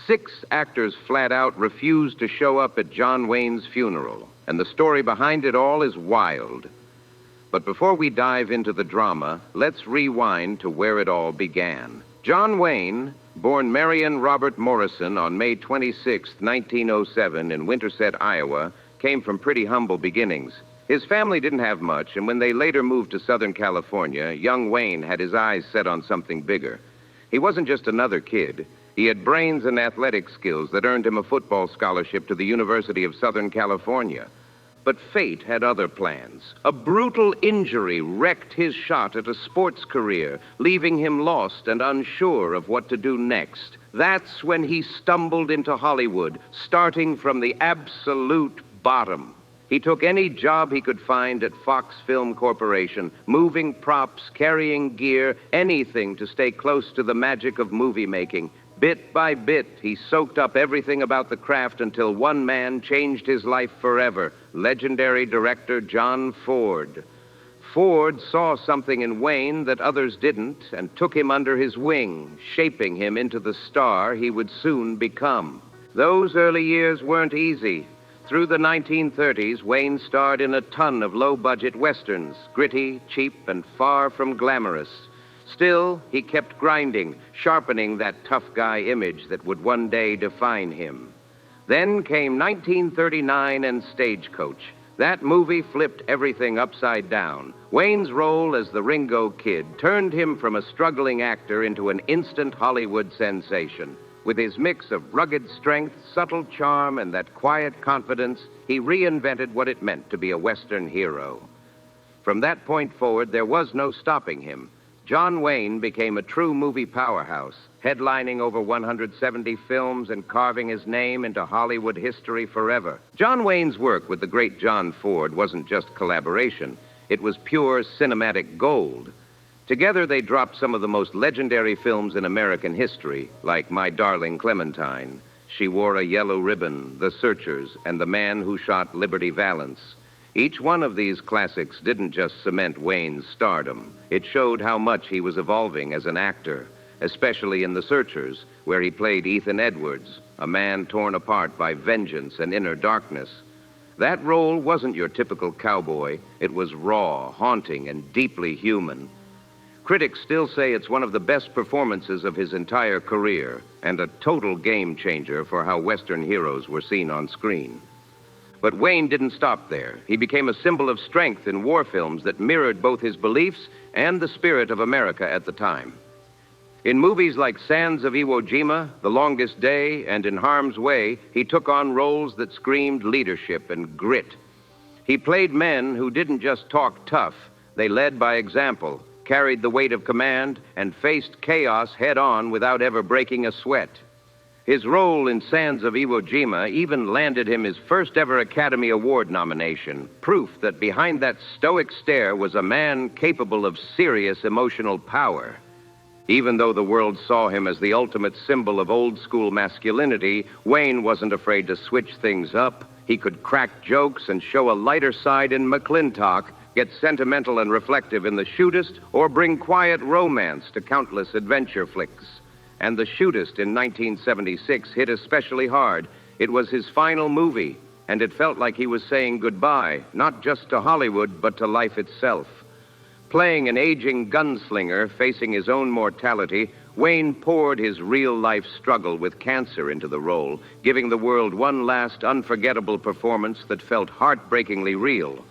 6 actors flat out refused to show up at John Wayne's funeral, and the story behind it all is wild. But before we dive into the drama, let's rewind to where it all began. John Wayne, born Marion Robert Morrison on May 26, 1907 in Winterset, Iowa, came from pretty humble beginnings. His family didn't have much, and when they later moved to Southern California, young Wayne had his eyes set on something bigger. He wasn't just another kid. He had brains and athletic skills that earned him a football scholarship to the University of Southern California. But fate had other plans. A brutal injury wrecked his shot at a sports career, leaving him lost and unsure of what to do next. That's when he stumbled into Hollywood, starting from the absolute bottom. He took any job he could find at Fox Film Corporation, moving props, carrying gear, anything to stay close to the magic of movie making. Bit by bit, he soaked up everything about the craft until one man changed his life forever, legendary director John Ford. Ford saw something in Wayne that others didn't and took him under his wing, shaping him into the star he would soon become. Those early years weren't easy. Through the 1930s, Wayne starred in a ton of low-budget westerns, gritty, cheap, and far from glamorous. Still, he kept grinding, sharpening that tough guy image that would one day define him. Then came 1939 and Stagecoach. That movie flipped everything upside down. Wayne's role as the Ringo Kid turned him from a struggling actor into an instant Hollywood sensation. With his mix of rugged strength, subtle charm, and that quiet confidence, he reinvented what it meant to be a Western hero. From that point forward, there was no stopping him. John Wayne became a true movie powerhouse, headlining over 170 films and carving his name into Hollywood history forever. John Wayne's work with the great John Ford wasn't just collaboration. It was pure cinematic gold. Together, they dropped some of the most legendary films in American history, like My Darling Clementine, She Wore a Yellow Ribbon, The Searchers, and The Man Who Shot Liberty Valance. Each one of these classics didn't just cement Wayne's stardom. It showed how much he was evolving as an actor, especially in The Searchers, where he played Ethan Edwards, a man torn apart by vengeance and inner darkness. That role wasn't your typical cowboy. It was raw, haunting, and deeply human. Critics still say it's one of the best performances of his entire career and a total game changer for how Western heroes were seen on screen. But Wayne didn't stop there. He became a symbol of strength in war films that mirrored both his beliefs and the spirit of America at the time. In movies like Sands of Iwo Jima, The Longest Day, and In Harm's Way, he took on roles that screamed leadership and grit. He played men who didn't just talk tough. They led by example, carried the weight of command, and faced chaos head-on without ever breaking a sweat. His role in Sands of Iwo Jima even landed him his first-ever Academy Award nomination, proof that behind that stoic stare was a man capable of serious emotional power. Even though the world saw him as the ultimate symbol of old-school masculinity, Wayne wasn't afraid to switch things up. He could crack jokes and show a lighter side in McClintock, get sentimental and reflective in The Shootist, or bring quiet romance to countless adventure flicks. And The Shootist in 1976 hit especially hard. It was his final movie, and it felt like he was saying goodbye, not just to Hollywood, but to life itself. Playing an aging gunslinger facing his own mortality, Wayne poured his real-life struggle with cancer into the role, giving the world one last unforgettable performance that felt heartbreakingly real.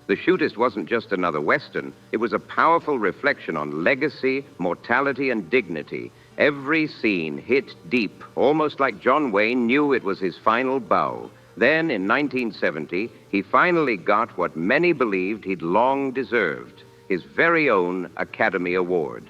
The Shootist wasn't just another Western. It was a powerful reflection on legacy, mortality, and dignity. Every scene hit deep, almost like John Wayne knew it was his final bow. Then, in 1970, he finally got what many believed he'd long deserved, his very own Academy Award.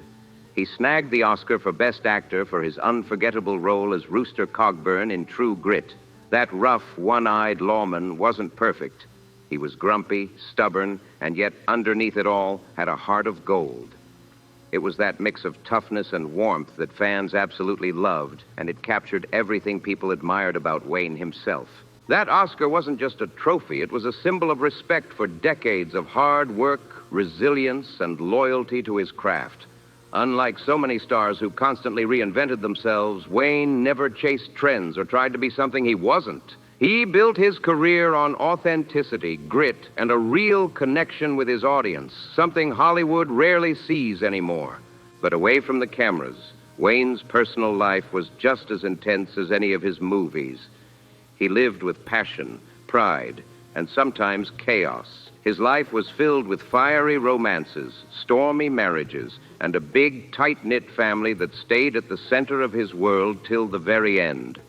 He snagged the Oscar for Best Actor for his unforgettable role as Rooster Cogburn in True Grit. That rough, one-eyed lawman wasn't perfect. He was grumpy, stubborn, and yet underneath it all had a heart of gold. It was that mix of toughness and warmth that fans absolutely loved, and it captured everything people admired about Wayne himself. That Oscar wasn't just a trophy. It was a symbol of respect for decades of hard work, resilience, and loyalty to his craft. Unlike so many stars who constantly reinvented themselves, Wayne never chased trends or tried to be something he wasn't. He built his career on authenticity, grit, and a real connection with his audience, something Hollywood rarely sees anymore. But away from the cameras, Wayne's personal life was just as intense as any of his movies. He lived with passion, pride, and sometimes chaos. His life was filled with fiery romances, stormy marriages, and a big, tight-knit family that stayed at the center of his world till the very end.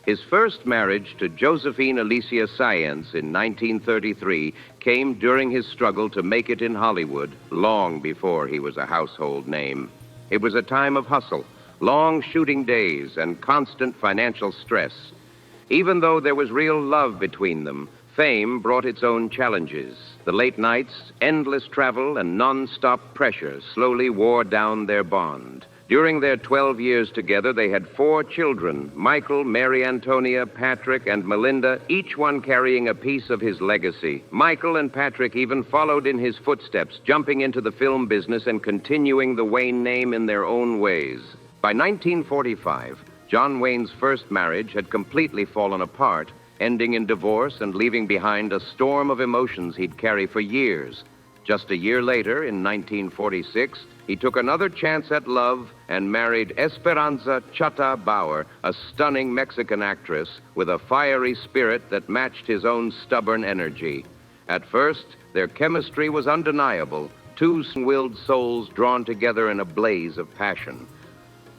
His first marriage to Josephine Alicia Science in 1933 came during his struggle to make it in Hollywood, long before he was a household name. It was a time of hustle, long shooting days, and constant financial stress. Even though there was real love between them, fame brought its own challenges. The late nights, endless travel, and non-stop pressure slowly wore down their bond. During their 12 years together, they had 4 children, Michael, Mary Antonia, Patrick, and Melinda, each one carrying a piece of his legacy. Michael and Patrick even followed in his footsteps, jumping into the film business and continuing the Wayne name in their own ways. By 1945, John Wayne's first marriage had completely fallen apart, ending in divorce and leaving behind a storm of emotions he'd carry for years. Just a year later, in 1946, he took another chance at love and married Esperanza Chata Bauer, a stunning Mexican actress with a fiery spirit that matched his own stubborn energy. At first, their chemistry was undeniable, 2 willed souls drawn together in a blaze of passion.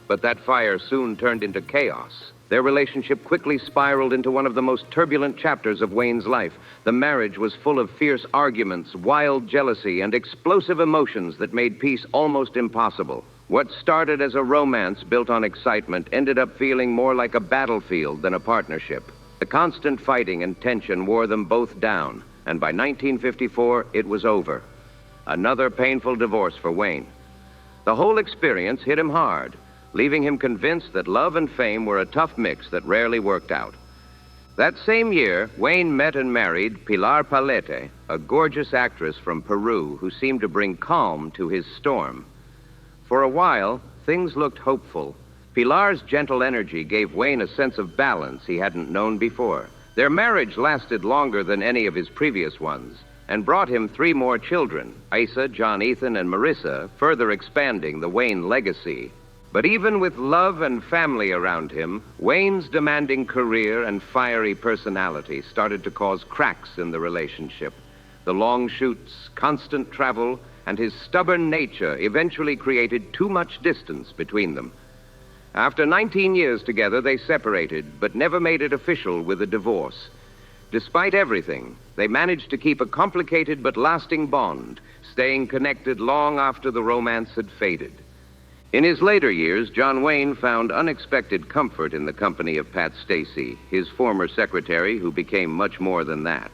But that fire soon turned into chaos. Their relationship quickly spiraled into one of the most turbulent chapters of Wayne's life. The marriage was full of fierce arguments, wild jealousy, and explosive emotions that made peace almost impossible. What started as a romance built on excitement ended up feeling more like a battlefield than a partnership. The constant fighting and tension wore them both down, and by 1954, it was over. Another painful divorce for Wayne. The whole experience hit him hard, leaving him convinced that love and fame were a tough mix that rarely worked out. That same year, Wayne met and married Pilar Palete, a gorgeous actress from Peru who seemed to bring calm to his storm. For a while, things looked hopeful. Pilar's gentle energy gave Wayne a sense of balance he hadn't known before. Their marriage lasted longer than any of his previous ones and brought him 3 more children, Isa, John Ethan, and Marissa, further expanding the Wayne legacy. But even with love and family around him, Wayne's demanding career and fiery personality started to cause cracks in the relationship. The long shoots, constant travel, and his stubborn nature eventually created too much distance between them. After 19 years together, they separated, but never made it official with a divorce. Despite everything, they managed to keep a complicated but lasting bond, staying connected long after the romance had faded. In his later years, John Wayne found unexpected comfort in the company of Pat Stacy, his former secretary, who became much more than that.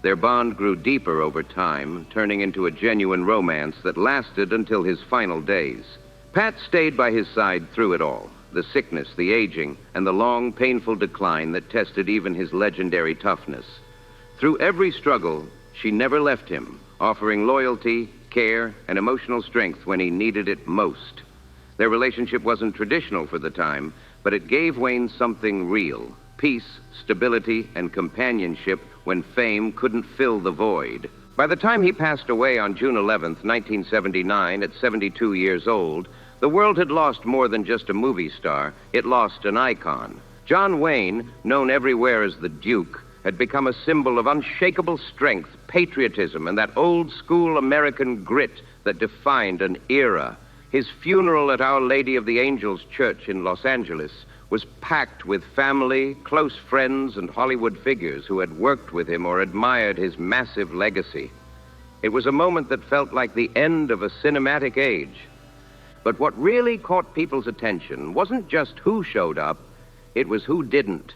Their bond grew deeper over time, turning into a genuine romance that lasted until his final days. Pat stayed by his side through it all, the sickness, the aging, and the long, painful decline that tested even his legendary toughness. Through every struggle, she never left him, offering loyalty, care, and emotional strength when he needed it most. Their relationship wasn't traditional for the time, but it gave Wayne something real: peace, stability, and companionship when fame couldn't fill the void. By the time he passed away on June 11th, 1979, at 72 years old, the world had lost more than just a movie star. It lost an icon. John Wayne, known everywhere as the Duke, had become a symbol of unshakable strength, patriotism, and that old-school American grit that defined an era. His funeral at Our Lady of the Angels Church in Los Angeles was packed with family, close friends, and Hollywood figures who had worked with him or admired his massive legacy. It was a moment that felt like the end of a cinematic age. But what really caught people's attention wasn't just who showed up, it was who didn't.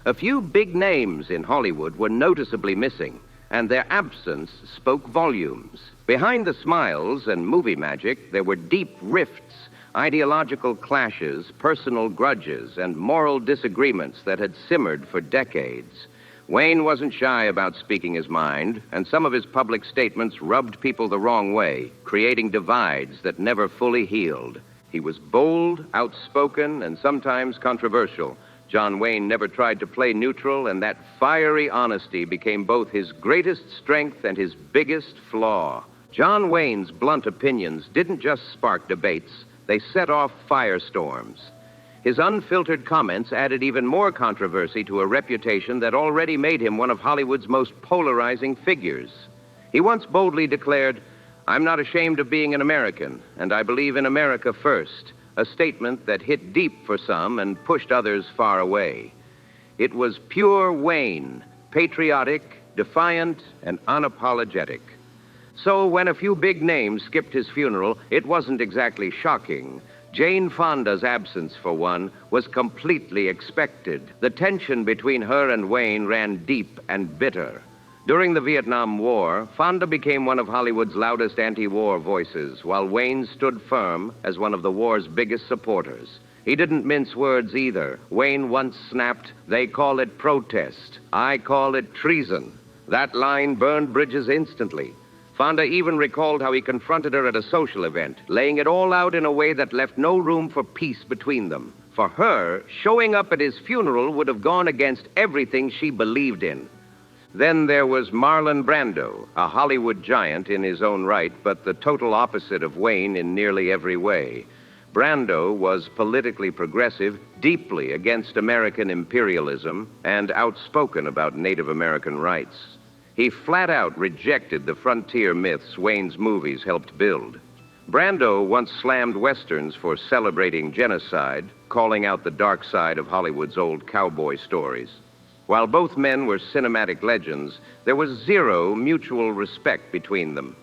A few big names in Hollywood were noticeably missing, and their absence spoke volumes. Behind the smiles and movie magic, there were deep rifts, ideological clashes, personal grudges, and moral disagreements that had simmered for decades. Wayne wasn't shy about speaking his mind, and some of his public statements rubbed people the wrong way, creating divides that never fully healed. He was bold, outspoken, and sometimes controversial. John Wayne never tried to play neutral, and that fiery honesty became both his greatest strength and his biggest flaw. John Wayne's blunt opinions didn't just spark debates, they set off firestorms. His unfiltered comments added even more controversy to a reputation that already made him one of Hollywood's most polarizing figures. He once boldly declared, "I'm not ashamed of being an American, and I believe in America first," a statement that hit deep for some and pushed others far away. It was pure Wayne, patriotic, defiant, and unapologetic. So when a few big names skipped his funeral, it wasn't exactly shocking. Jane Fonda's absence, for one, was completely expected. The tension between her and Wayne ran deep and bitter. During the Vietnam War, Fonda became one of Hollywood's loudest anti-war voices, while Wayne stood firm as one of the war's biggest supporters. He didn't mince words either. Wayne once snapped, "They call it protest. I call it treason." That line burned bridges instantly. Fonda even recalled how he confronted her at a social event, laying it all out in a way that left no room for peace between them. For her, showing up at his funeral would have gone against everything she believed in. Then there was Marlon Brando, a Hollywood giant in his own right, but the total opposite of Wayne in nearly every way. Brando was politically progressive, deeply against American imperialism, and outspoken about Native American rights. He flat out rejected the frontier myths Wayne's movies helped build. Brando once slammed Westerns for celebrating genocide, calling out the dark side of Hollywood's old cowboy stories. While both men were cinematic legends, there was zero mutual respect between them.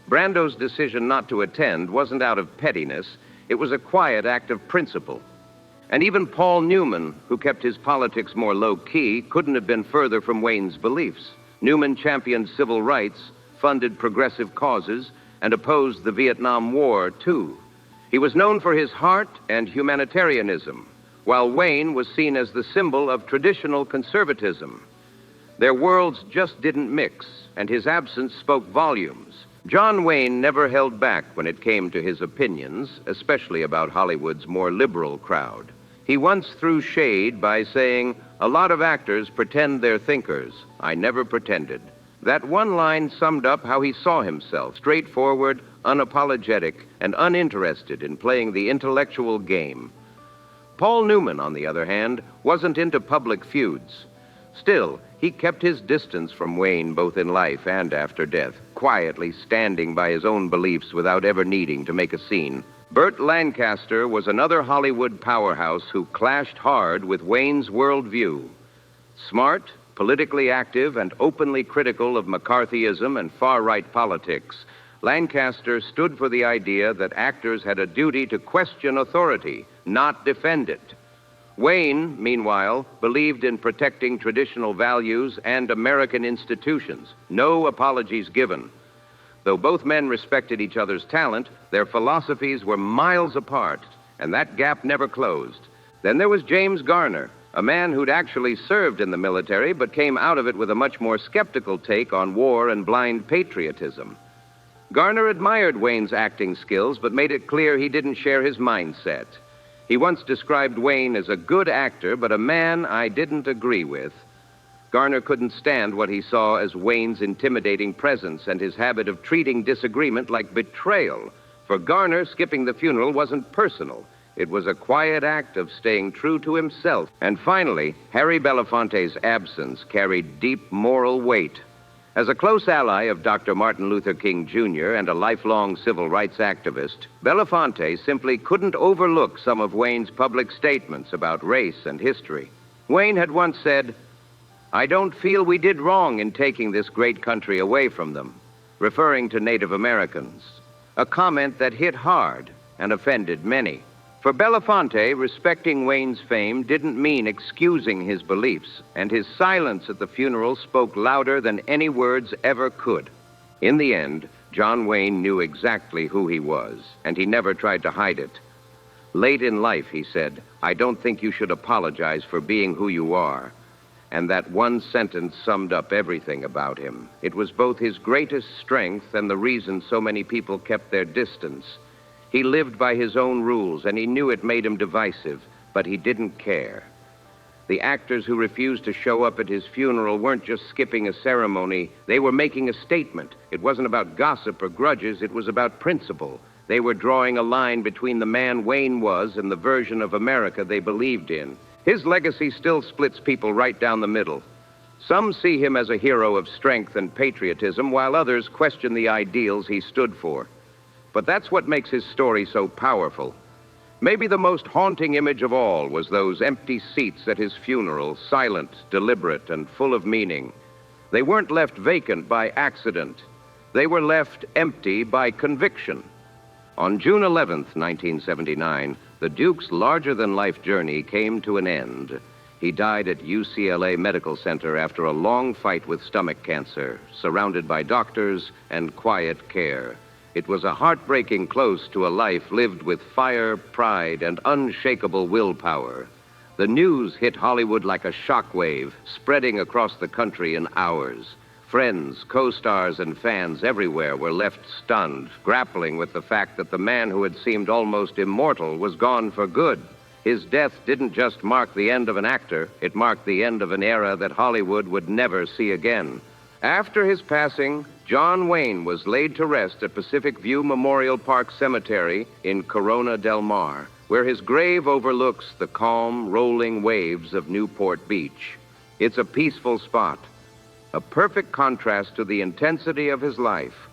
Brando's decision not to attend wasn't out of pettiness, it was a quiet act of principle. And even Paul Newman, who kept his politics more low-key, couldn't have been further from Wayne's beliefs. Newman championed civil rights, funded progressive causes, and opposed the Vietnam War, too. He was known for his heart and humanitarianism, while Wayne was seen as the symbol of traditional conservatism. Their worlds just didn't mix, and his absence spoke volumes. John Wayne never held back when it came to his opinions, especially about Hollywood's more liberal crowd. He once threw shade by saying, "A lot of actors pretend they're thinkers. I never pretended." That one line summed up how he saw himself, straightforward, unapologetic, and uninterested in playing the intellectual game. Paul Newman, on the other hand, wasn't into public feuds. Still, he kept his distance from Wayne both in life and after death, quietly standing by his own beliefs without ever needing to make a scene. Burt Lancaster was another Hollywood powerhouse who clashed hard with Wayne's worldview. Smart, politically active, and openly critical of McCarthyism and far-right politics, Lancaster stood for the idea that actors had a duty to question authority, not defend it. Wayne, meanwhile, believed in protecting traditional values and American institutions. No apologies given. Though both men respected each other's talent, their philosophies were miles apart, and that gap never closed. Then there was James Garner, a man who'd actually served in the military but came out of it with a much more skeptical take on war and blind patriotism. Garner admired Wayne's acting skills but made it clear he didn't share his mindset. He once described Wayne as a good actor, but a man I didn't agree with. Garner couldn't stand what he saw as Wayne's intimidating presence and his habit of treating disagreement like betrayal. For Garner, skipping the funeral wasn't personal. It was a quiet act of staying true to himself. And finally, Harry Belafonte's absence carried deep moral weight. As a close ally of Dr. Martin Luther King Jr. and a lifelong civil rights activist, Belafonte simply couldn't overlook some of Wayne's public statements about race and history. Wayne had once said, "I don't feel we did wrong in taking this great country away from them," referring to Native Americans, a comment that hit hard and offended many. For Belafonte, respecting Wayne's fame didn't mean excusing his beliefs, and his silence at the funeral spoke louder than any words ever could. In the end, John Wayne knew exactly who he was, and he never tried to hide it. Late in life, he said, "I don't think you should apologize for being who you are." And that one sentence summed up everything about him. It was both his greatest strength and the reason so many people kept their distance. He lived by his own rules, and he knew it made him divisive, but he didn't care. The actors who refused to show up at his funeral weren't just skipping a ceremony. They were making a statement. It wasn't about gossip or grudges. It was about principle. They were drawing a line between the man Wayne was and the version of America they believed in. His legacy still splits people right down the middle. Some see him as a hero of strength and patriotism, while others question the ideals he stood for. But that's what makes his story so powerful. Maybe the most haunting image of all was those empty seats at his funeral, silent, deliberate, and full of meaning. They weren't left vacant by accident. They were left empty by conviction. On June 11th, 1979, the Duke's larger-than-life journey came to an end. He died at UCLA Medical Center after a long fight with stomach cancer, surrounded by doctors and quiet care. It was a heartbreaking close to a life lived with fire, pride, and unshakable willpower. The news hit Hollywood like a shockwave, spreading across the country in hours. Friends, co-stars, and fans everywhere were left stunned, grappling with the fact that the man who had seemed almost immortal was gone for good. His death didn't just mark the end of an actor, it marked the end of an era that Hollywood would never see again. After his passing, John Wayne was laid to rest at Pacific View Memorial Park Cemetery in Corona del Mar, where his grave overlooks the calm, rolling waves of Newport Beach. It's a peaceful spot, a perfect contrast to the intensity of his life.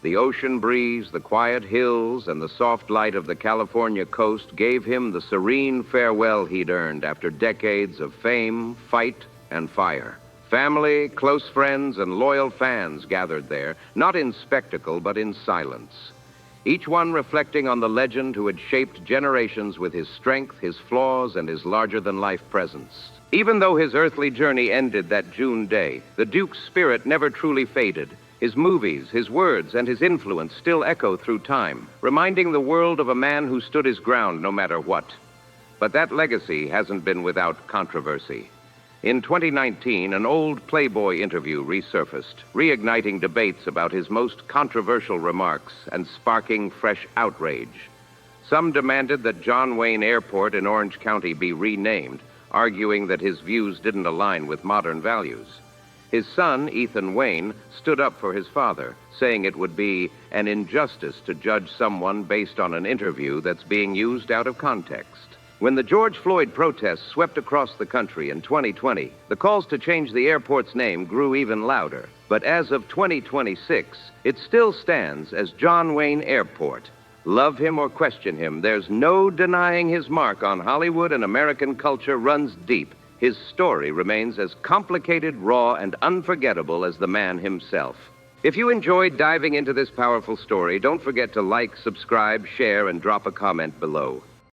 The ocean breeze, the quiet hills, and the soft light of the California coast gave him the serene farewell he'd earned after decades of fame, fight, and fire. Family, close friends, and loyal fans gathered there, not in spectacle, but in silence. Each one reflecting on the legend who had shaped generations with his strength, his flaws, and his larger-than-life presence. Even though his earthly journey ended that June day, the Duke's spirit never truly faded. His movies, his words, and his influence still echo through time, reminding the world of a man who stood his ground no matter what. But that legacy hasn't been without controversy. In 2019, an old Playboy interview resurfaced, reigniting debates about his most controversial remarks and sparking fresh outrage. Some demanded that John Wayne Airport in Orange County be renamed, arguing that his views didn't align with modern values. His son, Ethan Wayne, stood up for his father, saying it would be an injustice to judge someone based on an interview that's being used out of context. When the George Floyd protests swept across the country in 2020, the calls to change the airport's name grew even louder. But as of 2026, it still stands as John Wayne Airport. Love him or question him, there's no denying his mark on Hollywood and American culture runs deep. His story remains as complicated, raw, and unforgettable as the man himself. If you enjoyed diving into this powerful story, don't forget to like, subscribe, share, and drop a comment below.